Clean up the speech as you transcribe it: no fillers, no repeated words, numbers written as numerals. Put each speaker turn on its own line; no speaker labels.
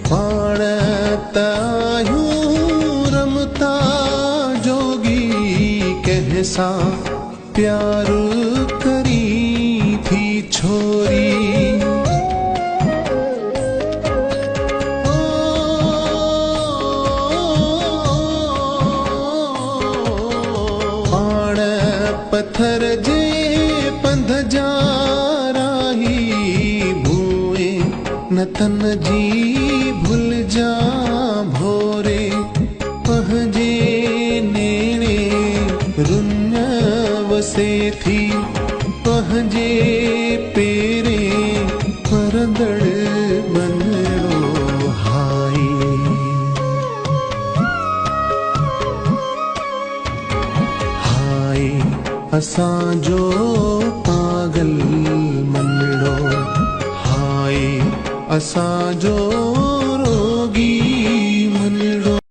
पाण तायूं रमता जोगी कहसा प्यार करी थी छोरी। पाण पत्थर जे पंध जा राही भूए न तन जी भूल जा भोरे पहजे नेणे रुन वसे थी पहजे पेरे परदड़ बनड़ो हाय। हाय असांजो पागल मनड़ो हाय असांजो